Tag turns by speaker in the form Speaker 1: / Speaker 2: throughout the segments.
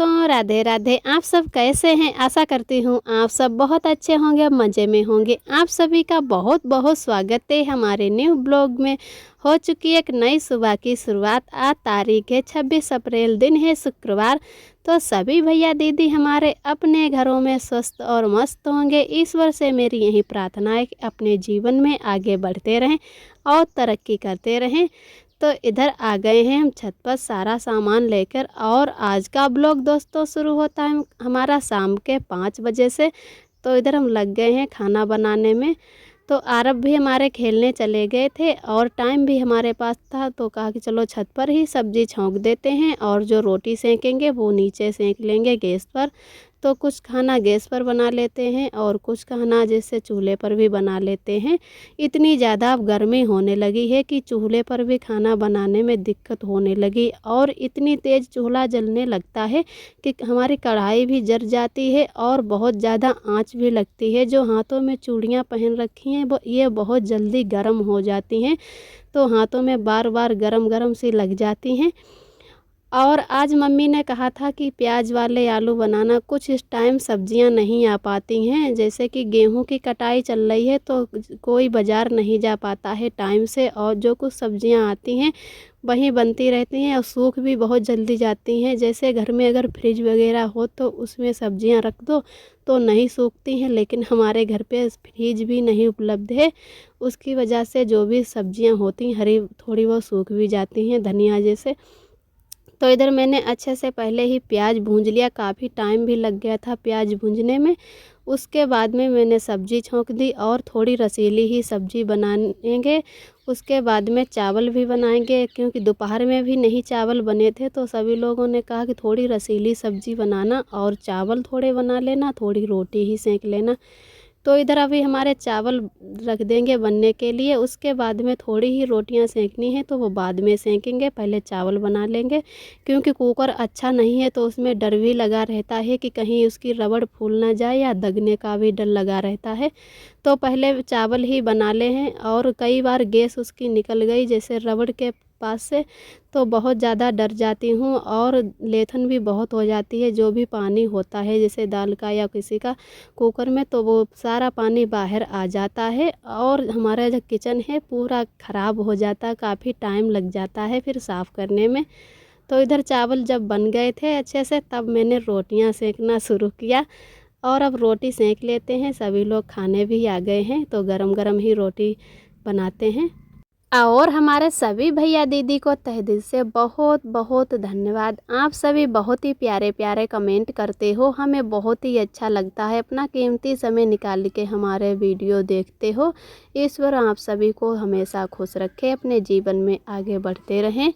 Speaker 1: दोस्तों, राधे राधे। आप सब कैसे हैं? आशा करती हूँ आप सब बहुत अच्छे होंगे, मज़े में होंगे। आप सभी का बहुत बहुत स्वागत है हमारे न्यू ब्लॉग में। हो चुकी एक नई सुबह की शुरुआत। आज तारीख है 26 अप्रैल, दिन है शुक्रवार। तो सभी भैया दीदी हमारे अपने घरों में स्वस्थ और मस्त होंगे। ईश्वर से मेरी यही प्रार्थना है कि अपने जीवन में आगे बढ़ते रहें और तरक्की करते रहें। तो इधर आ गए हैं हम छत पर सारा सामान लेकर, और आज का ब्लॉग दोस्तों शुरू होता है हमारा शाम के 5 बजे से। तो इधर हम लग गए हैं खाना बनाने में। तो आरब भी हमारे खेलने चले गए थे और टाइम भी हमारे पास था, तो कहा कि चलो छत पर ही सब्ज़ी छौंक देते हैं और जो रोटी सेकेंगे वो नीचे सेक लेंगे गैस पर। तो कुछ खाना गैस पर बना लेते हैं और कुछ खाना जैसे चूल्हे पर भी बना लेते हैं। इतनी ज़्यादा अब गर्मी होने लगी है कि चूल्हे पर भी खाना बनाने में दिक्कत होने लगी, और इतनी तेज़ चूल्हा जलने लगता है कि हमारी कढ़ाई भी जल जाती है और बहुत ज़्यादा आंच भी लगती है। जो हाथों में चूड़ियाँ पहन रखी हैं वो ये बहुत जल्दी गर्म हो जाती हैं, तो हाथों में बार बार गरम गरम सी लग जाती हैं। और आज मम्मी ने कहा था कि प्याज वाले आलू बनाना। कुछ इस टाइम सब्जियां नहीं आ पाती हैं, जैसे कि गेहूं की कटाई चल रही है तो कोई बाज़ार नहीं जा पाता है टाइम से, और जो कुछ सब्जियां आती हैं वहीं बनती रहती हैं और सूख भी बहुत जल्दी जाती हैं। जैसे घर में अगर फ्रिज वगैरह हो तो उसमें सब्जियां रख दो तो नहीं सूखती हैं, लेकिन हमारे घर पे फ्रिज भी नहीं उपलब्ध है। उसकी वजह से जो भी सब्जियां होती हैं हरी थोड़ी बहुत सूख भी जाती हैं, धनिया जैसे। तो इधर मैंने अच्छे से पहले ही प्याज भूंज लिया, काफ़ी टाइम भी लग गया था प्याज भूंजने में। उसके बाद में मैंने सब्ज़ी छौंक दी और थोड़ी रसीली ही सब्ज़ी बनाएंगे। उसके बाद में चावल भी बनाएंगे, क्योंकि दोपहर में भी नहीं चावल बने थे, तो सभी लोगों ने कहा कि थोड़ी रसीली सब्ज़ी बनाना और चावल थोड़े बना लेना, थोड़ी रोटी ही सेंक लेना। तो इधर अभी हमारे चावल रख देंगे बनने के लिए। उसके बाद में थोड़ी ही रोटियां सेंकनी है तो वो बाद में सेंकेंगे, पहले चावल बना लेंगे। क्योंकि कुकर अच्छा नहीं है तो उसमें डर भी लगा रहता है कि कहीं उसकी रबड़ फूल ना जाए, या दगने का भी डर लगा रहता है। तो पहले चावल ही बना ले हैं, और कई बार गैस उसकी निकल गई जैसे रबड़ के पास से, तो बहुत ज़्यादा डर जाती हूँ और लेथन भी बहुत हो जाती है। जो भी पानी होता है जैसे दाल का या किसी का कुकर में, तो वो सारा पानी बाहर आ जाता है और हमारा जो किचन है पूरा ख़राब हो जाता है। काफ़ी टाइम लग जाता है फिर साफ़ करने में। तो इधर चावल जब बन गए थे अच्छे से, तब मैंने रोटियां सेकना शुरू किया। और अब रोटी सेक लेते हैं, सभी लोग खाने भी आ गए हैं तो गरम गरम ही रोटी बनाते हैं। और हमारे सभी भैया दीदी को तहे दिल से बहुत बहुत धन्यवाद। आप सभी बहुत ही प्यारे प्यारे कमेंट करते हो, हमें बहुत ही अच्छा लगता है। अपना कीमती समय निकाल के हमारे वीडियो देखते हो। ईश्वर आप सभी को हमेशा खुश रखे, अपने जीवन में आगे बढ़ते रहें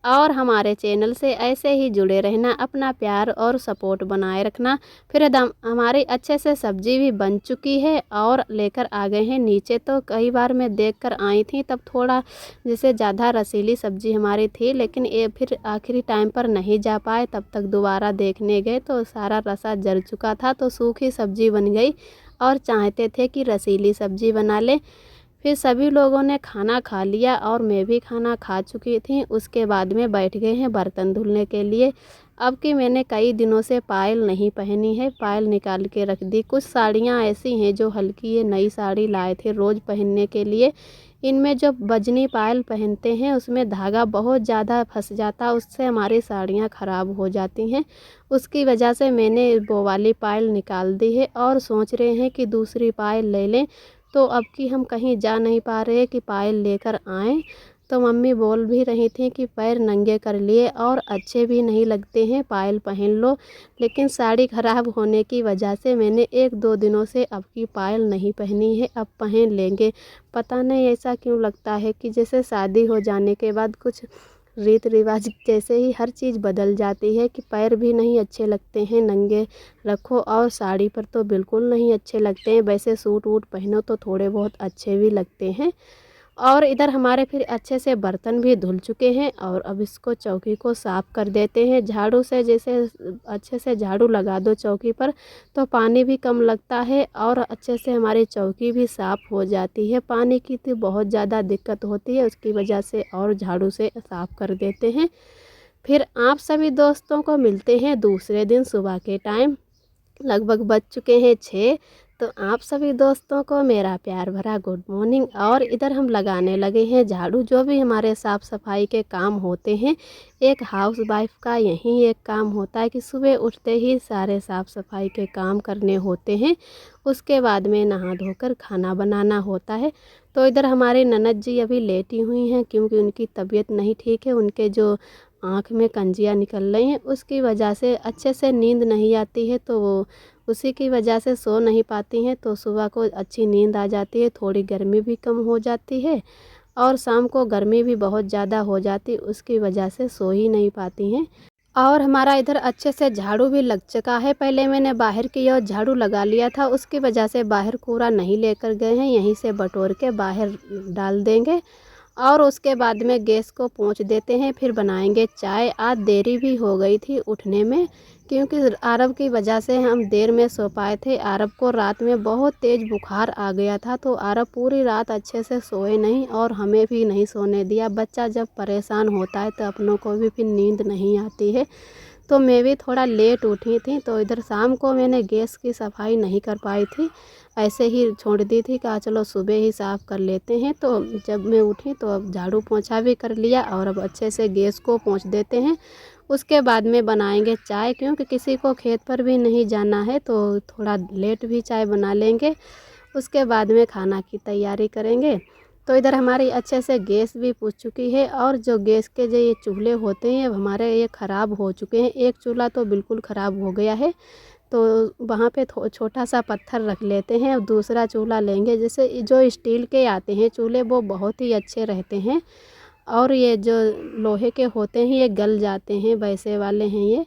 Speaker 1: और हमारे चैनल से ऐसे ही जुड़े रहना। अपना प्यार और सपोर्ट बनाए रखना। फिर हमारी अच्छे से सब्जी भी बन चुकी है और लेकर आ गए हैं नीचे। तो कई बार मैं देखकर आई थी, तब थोड़ा जैसे ज़्यादा रसीली सब्जी हमारी थी, लेकिन ये फिर आखिरी टाइम पर नहीं जा पाए। तब तक दोबारा देखने गए तो सारा रसा जल चुका था, तो सूखी सब्जी बन गई और चाहते थे कि रसीली सब्जी बना लें। फिर सभी लोगों ने खाना खा लिया और मैं भी खाना खा चुकी थी। उसके बाद में बैठ गए हैं बर्तन धुलने के लिए। अब कि मैंने कई दिनों से पायल नहीं पहनी है, पायल निकाल के रख दी। कुछ साड़ियाँ ऐसी हैं जो हल्की ये नई साड़ी लाए थे रोज़ पहनने के लिए। इनमें जो बजनी पायल पहनते हैं उसमें धागा बहुत ज़्यादा फंस जाता, उससे हमारी साड़ियाँ ख़राब हो जाती हैं। उसकी वजह से मैंने वो वाली पायल निकाल दी है और सोच रहे हैं कि दूसरी पायल ले लें। तो अब कि हम कहीं जा नहीं पा रहे कि पायल लेकर आएँ, तो मम्मी बोल भी रही थी कि पैर नंगे कर लिए और अच्छे भी नहीं लगते हैं, पायल पहन लो। लेकिन साड़ी ख़राब होने की वजह से मैंने 1-2 दिनों से अब की पायल नहीं पहनी है, अब पहन लेंगे। पता नहीं ऐसा क्यों लगता है कि जैसे शादी हो जाने के बाद कुछ रीत रिवाज जैसे ही हर चीज़ बदल जाती है, कि पैर भी नहीं अच्छे लगते हैं नंगे रखो, और साड़ी पर तो बिल्कुल नहीं अच्छे लगते हैं। वैसे सूट वूट पहनो तो थोड़े बहुत अच्छे भी लगते हैं। और इधर हमारे फिर अच्छे से बर्तन भी धुल चुके हैं, और अब इसको चौकी को साफ़ कर देते हैं झाड़ू से। जैसे अच्छे से झाड़ू लगा दो चौकी पर तो पानी भी कम लगता है और अच्छे से हमारी चौकी भी साफ़ हो जाती है। पानी की तो बहुत ज़्यादा दिक्कत होती है, उसकी वजह से और झाड़ू से साफ़ कर देते हैं। फिर आप सभी दोस्तों को मिलते हैं दूसरे दिन सुबह के टाइम। लगभग बज चुके हैं 6। तो आप सभी दोस्तों को मेरा प्यार भरा गुड मॉर्निंग। और इधर हम लगाने लगे हैं झाड़ू। जो भी हमारे साफ़ सफाई के काम होते हैं, एक हाउस वाइफ का यही एक काम होता है कि सुबह उठते ही सारे साफ़ सफाई के काम करने होते हैं। उसके बाद में नहा धोकर खाना बनाना होता है। तो इधर हमारी ननद जी अभी लेटी हुई हैं, क्योंकि उनकी तबीयत नहीं ठीक है। उनके जो आँख में कंजियाँ निकल रही हैं, उसकी वजह से अच्छे से नींद नहीं आती है, तो वो उसी की वजह से सो नहीं पाती हैं। तो सुबह को अच्छी नींद आ जाती है, थोड़ी गर्मी भी कम हो जाती है और शाम को गर्मी भी बहुत ज़्यादा हो जाती है, उसकी वजह से सो ही नहीं पाती हैं। और हमारा इधर अच्छे से झाड़ू भी लग चुका है। पहले मैंने बाहर की ओर झाड़ू लगा लिया था, उसकी वजह से बाहर कूड़ा नहीं लेकर गए हैं, यहीं से बटोर के बाहर डाल देंगे। और उसके बाद में गैस को पोंछ देते हैं, फिर बनाएंगे चाय। आज देरी भी हो गई थी उठने में, क्योंकि आरव की वजह से हम देर में सो पाए थे। आरव को रात में बहुत तेज़ बुखार आ गया था, तो आरव पूरी रात अच्छे से सोए नहीं और हमें भी नहीं सोने दिया। बच्चा जब परेशान होता है तो अपनों को भी फिर नींद नहीं आती है। तो मैं भी थोड़ा लेट उठी थी, तो इधर शाम को मैंने गैस की सफाई नहीं कर पाई थी, ऐसे ही छोड़ दी थी। कहा चलो सुबह ही साफ़ कर लेते हैं। तो जब मैं उठी तो अब झाड़ू पोंछा भी कर लिया और अब अच्छे से गैस को पोंछ देते हैं। उसके बाद में बनाएंगे चाय, क्योंकि किसी को खेत पर भी नहीं जाना है, तो थोड़ा लेट भी चाय बना लेंगे। उसके बाद में खाना की तैयारी करेंगे। तो इधर हमारी अच्छे से गैस भी पूछ चुकी है, और जो गैस के जो ये चूल्हे होते हैं अब हमारे ये ख़राब हो चुके हैं। एक चूल्हा तो बिल्कुल ख़राब हो गया है, तो वहाँ पे छोटा सा पत्थर रख लेते हैं। अब दूसरा चूल्हा लेंगे। जैसे जो स्टील के आते हैं चूल्हे, वो बहुत ही अच्छे रहते हैं, और ये जो लोहे के होते हैं ये गल जाते हैं, वैसे वाले हैं ये।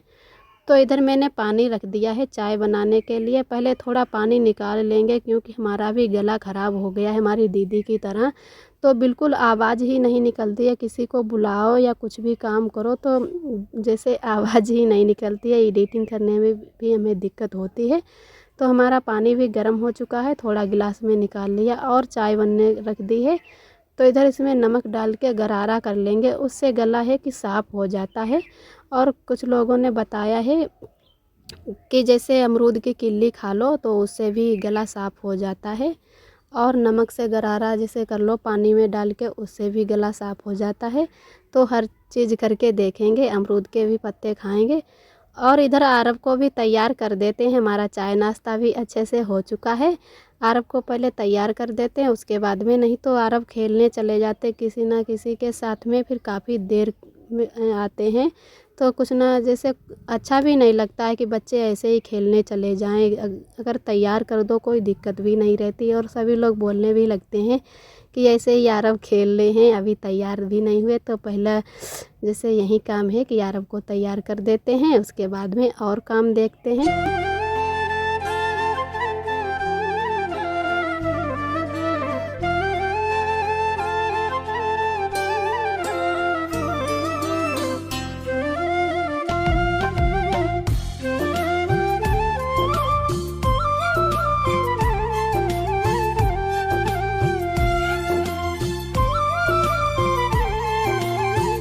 Speaker 1: तो इधर मैंने पानी रख दिया है चाय बनाने के लिए। पहले थोड़ा पानी निकाल लेंगे, क्योंकि हमारा भी गला ख़राब हो गया है हमारी दीदी की तरह। तो बिल्कुल आवाज़ ही नहीं निकलती है, किसी को बुलाओ या कुछ भी काम करो तो जैसे आवाज़ ही नहीं निकलती है। एडिटिंग करने में भी हमें दिक्कत होती है। तो हमारा पानी भी गर्म हो चुका है, थोड़ा गिलास में निकाल लिया और चाय बनने रख दी है। तो इधर इसमें नमक डाल के गरारा कर लेंगे, उससे गला है कि साफ़ हो जाता है। और कुछ लोगों ने बताया है कि जैसे अमरूद की किल्ली खा लो तो उससे भी गला साफ़ हो जाता है, और नमक से गरारा जैसे कर लो पानी में डाल के, उससे भी गला साफ़ हो जाता है। तो हर चीज़ करके देखेंगे, अमरूद के भी पत्ते खाएंगे। और इधर आरव को भी तैयार कर देते हैं। हमारा चाय नाश्ता भी अच्छे से हो चुका है। आरव को पहले तैयार कर देते हैं, उसके बाद में, नहीं तो आरव खेलने चले जाते किसी ना किसी के साथ में, फिर काफ़ी देर में आते हैं। तो कुछ ना जैसे अच्छा भी नहीं लगता है कि बच्चे ऐसे ही खेलने चले जाएं। अगर तैयार कर दो कोई दिक्कत भी नहीं रहती, और सभी लोग बोलने भी लगते हैं कि ऐसे ही आरव खेल रहे हैं, अभी तैयार भी नहीं हुए। तो पहला जैसे यही काम है कि आरव को तैयार कर देते हैं, उसके बाद में और काम देखते हैं।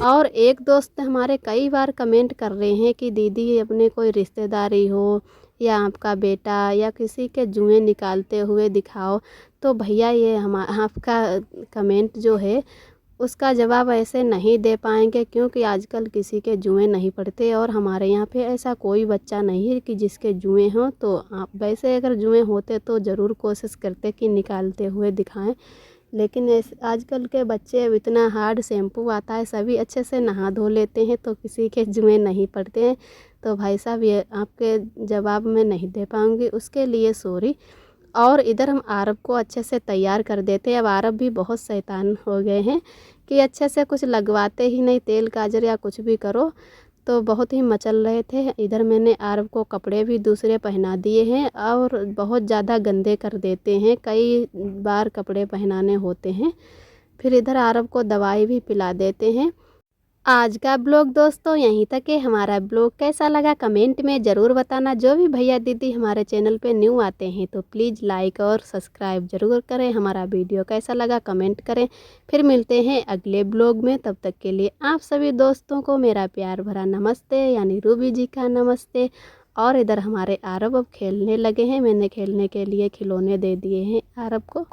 Speaker 1: और एक दोस्त हमारे कई बार कमेंट कर रहे हैं कि दीदी अपने कोई रिश्तेदारी हो या आपका बेटा या किसी के जुएं निकालते हुए दिखाओ। तो भैया ये आपका कमेंट जो है उसका जवाब ऐसे नहीं दे पाएंगे, क्योंकि आजकल किसी के जुएं नहीं पड़ते, और हमारे यहाँ पे ऐसा कोई बच्चा नहीं है कि जिसके जुएं हों। तो आप वैसे अगर जुएं होते तो ज़रूर कोशिश करते कि निकालते हुए दिखाएं, लेकिन आजकल के बच्चे अब इतना हार्ड शैम्पू आता है, सभी अच्छे से नहा धो लेते हैं, तो किसी के जुएं नहीं पड़ते हैं। तो भाई साहब ये आपके जवाब में नहीं दे पाऊँगी, उसके लिए सॉरी। और इधर हम आरव को अच्छे से तैयार कर देते हैं। अब आरव भी बहुत शैतान हो गए हैं कि अच्छे से कुछ लगवाते ही नहीं, तेल काजर या कुछ भी करो तो बहुत ही मचल रहे थे। इधर मैंने आरव को कपड़े भी दूसरे पहना दिए हैं, और बहुत ज़्यादा गंदे कर देते हैं, कई बार कपड़े पहनाने होते हैं। फिर इधर आरव को दवाई भी पिला देते हैं। आज का ब्लॉग दोस्तों यहीं तक है। हमारा ब्लॉग कैसा लगा कमेंट में ज़रूर बताना। जो भी भैया दीदी हमारे चैनल पे न्यू आते हैं तो प्लीज़ लाइक और सब्सक्राइब ज़रूर करें। हमारा वीडियो कैसा लगा कमेंट करें। फिर मिलते हैं अगले ब्लॉग में, तब तक के लिए आप सभी दोस्तों को मेरा प्यार भरा नमस्ते, यानी रूबी जी का नमस्ते। और इधर हमारे आरब अब खेलने लगे हैं। मैंने खेलने के लिए खिलौने दे दिए हैं आरब को।